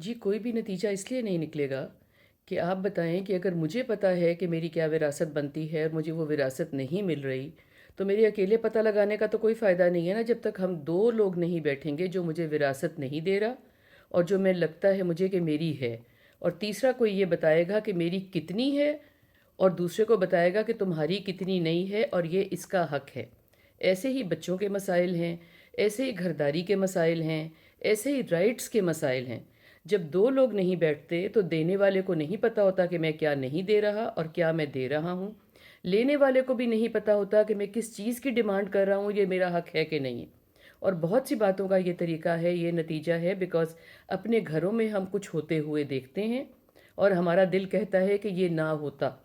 जी, कोई भी नतीजा इसलिए नहीं निकलेगा कि आप बताएं कि अगर मुझे पता है कि मेरी क्या विरासत बनती है और मुझे वो विरासत नहीं मिल रही, तो मेरे अकेले पता लगाने का तो कोई फ़ायदा नहीं है ना, जब तक हम दो लोग नहीं बैठेंगे जो मुझे विरासत नहीं दे रहा और जो मैं लगता है मुझे कि मेरी है, और तीसरा कोई ये बताएगा कि मेरी कितनी है और दूसरे को बताएगा कि तुम्हारी कितनी नहीं है और ये इसका हक है। ऐसे ही बच्चों के मसाइल हैं, ऐसे ही घरदारी के मसाइल हैं, ऐसे ही राइट्स के मसाइल हैं। जब दो लोग नहीं बैठते तो देने वाले को नहीं पता होता कि मैं क्या नहीं दे रहा और क्या मैं दे रहा हूँ। लेने वाले को भी नहीं पता होता कि मैं किस चीज़ की डिमांड कर रहा हूँ, ये मेरा हक है कि नहीं। और बहुत सी बातों का ये तरीका है, ये नतीजा है, बिकॉज़ अपने घरों में हम कुछ होते हुए देखते हैं और हमारा दिल कहता है कि ये ना होता,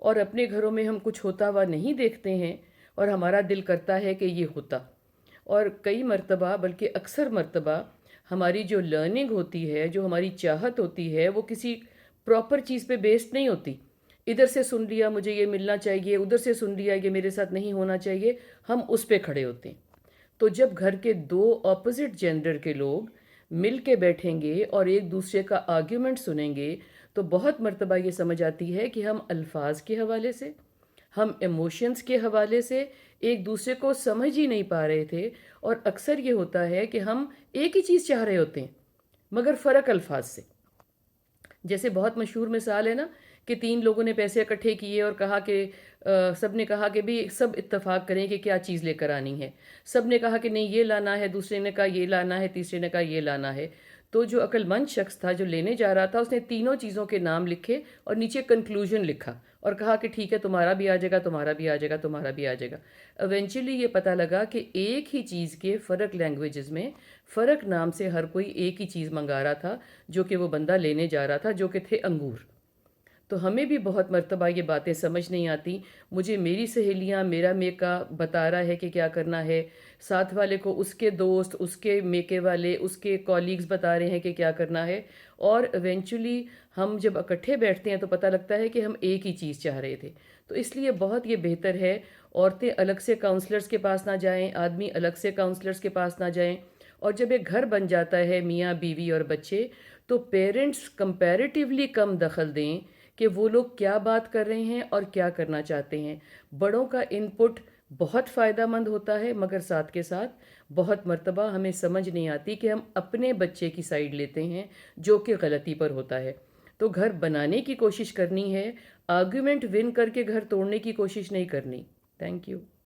और अपने घरों में हम कुछ होता हुआ नहीं देखते हैं और हमारा दिल करता है कि ये होता। और कई मर्तबा, बल्कि अक्सर मर्तबा, हमारी जो लर्निंग होती है, जो हमारी चाहत होती है, वो किसी प्रॉपर चीज़ पे बेस्ड नहीं होती। इधर से सुन लिया मुझे ये मिलना चाहिए, उधर से सुन लिया ये मेरे साथ नहीं होना चाहिए, हम उस पे खड़े होते हैं। तो जब घर के दो ऑपोजिट जेंडर के लोग मिल के बैठेंगे और एक दूसरे का आर्ग्यूमेंट सुनेंगे, तो बहुत मर्तबा ये समझ आती है कि हम अल्फाज के हवाले से, हम इमोशंस के हवाले से एक दूसरे को समझ ही नहीं पा रहे थे। और अक्सर ये होता है कि हम एक ही चीज़ चाह रहे होते हैं मगर फ़र्क अल्फाज से। जैसे बहुत मशहूर मिसाल है ना, कि तीन लोगों ने पैसे इकट्ठे किए और कहा कि सब ने कहा कि भी सब इत्तेफाक करें कि क्या चीज़ लेकर आनी है। सब ने कहा कि नहीं ये लाना है, दूसरे ने कहा ये लाना है, तीसरे ने कहा ये लाना है। तो जो अक्लमंद शख्स था जो लेने जा रहा था, उसने तीनों चीज़ों के नाम लिखे और नीचे कंक्लूजन लिखा और कहा कि ठीक है, तुम्हारा भी आ जाएगा, तुम्हारा भी आ जाएगा, तुम्हारा भी आ जाएगा। इवेंचुअली ये पता लगा कि एक ही चीज़ के फ़र्क लैंग्वेजेस में, फ़र्क नाम से हर कोई एक ही चीज़ मंगा रहा था, जो कि वो बंदा लेने जा रहा था, जो कि थे अंगूर। तो हमें भी बहुत मर्तबा ये बातें समझ नहीं आती। मुझे मेरी सहेलियाँ, मेरा मेका बता रहा है कि क्या करना है, साथ वाले को उसके दोस्त, उसके मेके वाले, उसके कॉलीग्स बता रहे हैं कि क्या करना है, और इवेंचुअली हम जब इकट्ठे बैठते हैं तो पता लगता है कि हम एक ही चीज़ चाह रहे थे। तो इसलिए बहुत ये बेहतर है, औरतें अलग से काउंसलर्स के पास ना जाएं, आदमी अलग से काउंसलर्स के पास ना जाएं। और जब एक घर बन जाता है, मियाँ बीवी और बच्चे, तो पेरेंट्स कंपैरेटिवली कम दखल दें कि वो लोग क्या बात कर रहे हैं और क्या करना चाहते हैं। बड़ों का इनपुट बहुत फ़ायदा मंद होता है, मगर साथ के साथ बहुत मर्तबा हमें समझ नहीं आती कि हम अपने बच्चे की साइड लेते हैं, जो कि गलती पर होता है। तो घर बनाने की कोशिश करनी है, आर्ग्यूमेंट विन करके घर तोड़ने की कोशिश नहीं करनी। Thank you.